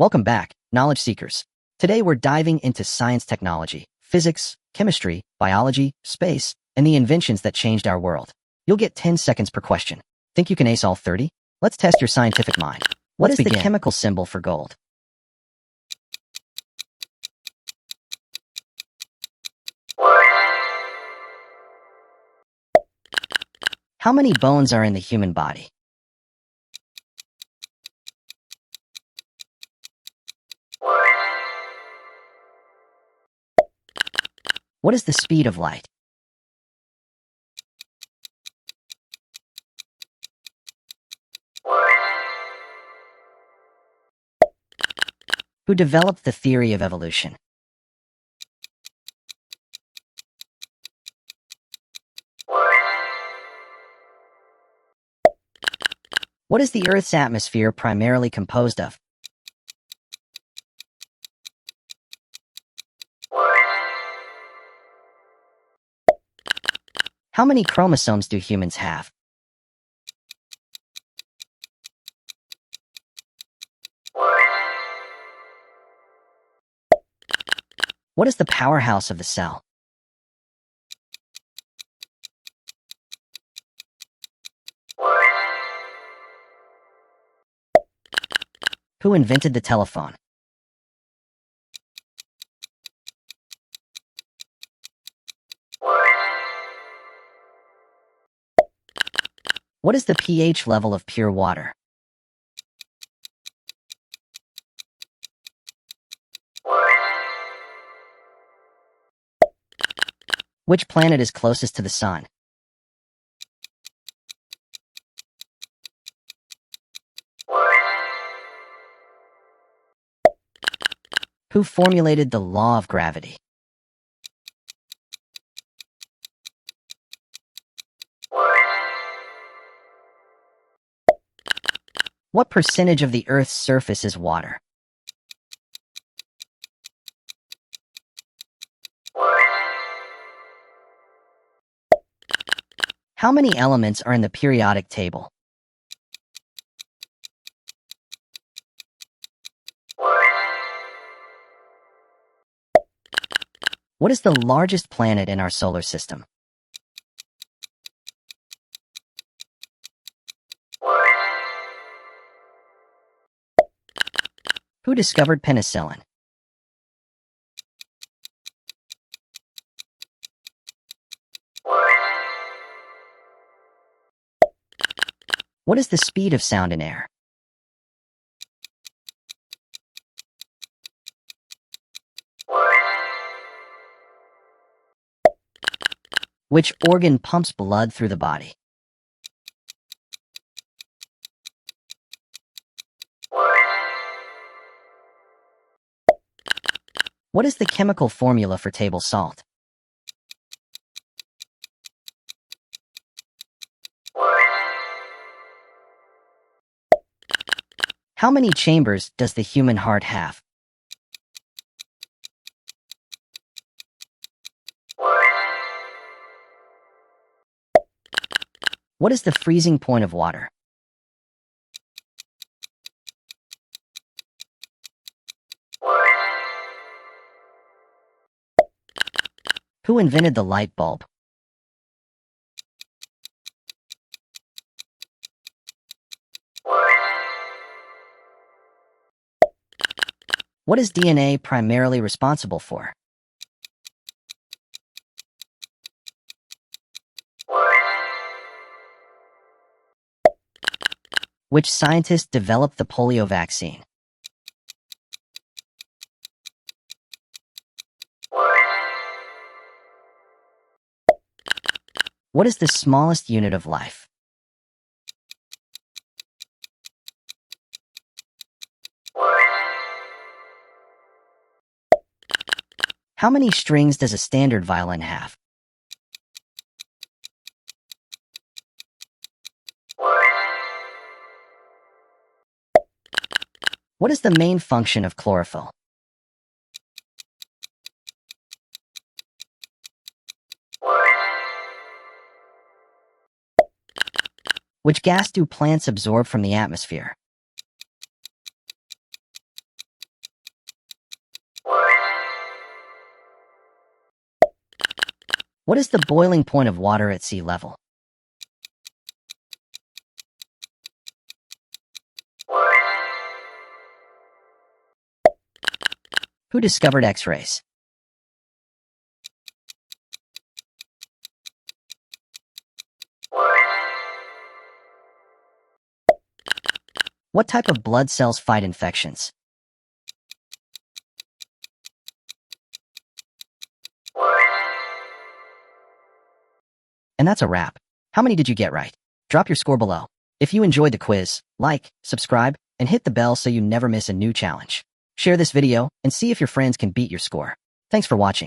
Welcome back, knowledge seekers. Today we're diving into science technology, physics, chemistry, biology, space, and the inventions that changed our world. You'll get 10 seconds per question. Think you can ace all 30? Let's test your scientific mind. What is the chemical symbol for gold? How many bones are in the human body? What is the speed of light? Who developed the theory of evolution? What is the Earth's atmosphere primarily composed of? How many chromosomes do humans have? What is the powerhouse of the cell? Who invented the telephone? What is the pH level of pure water? Which planet is closest to the Sun? Who formulated the law of gravity? What percentage of the Earth's surface is water? How many elements are in the periodic table? What is the largest planet in our solar system? Who discovered penicillin? What is the speed of sound in air? Which organ pumps blood through the body? What is the chemical formula for table salt? How many chambers does the human heart have? What is the freezing point of water? Who invented the light bulb? What is DNA primarily responsible for? Which scientist developed the polio vaccine? What is the smallest unit of life? How many strings does a standard violin have? What is the main function of chlorophyll? Which gas do plants absorb from the atmosphere? What is the boiling point of water at sea level? Who discovered X-rays? What type of blood cells fight infections? And that's a wrap. How many did you get right? Drop your score below. If you enjoyed the quiz, like, subscribe, and hit the bell so you never miss a new challenge. Share this video and see if your friends can beat your score. Thanks for watching.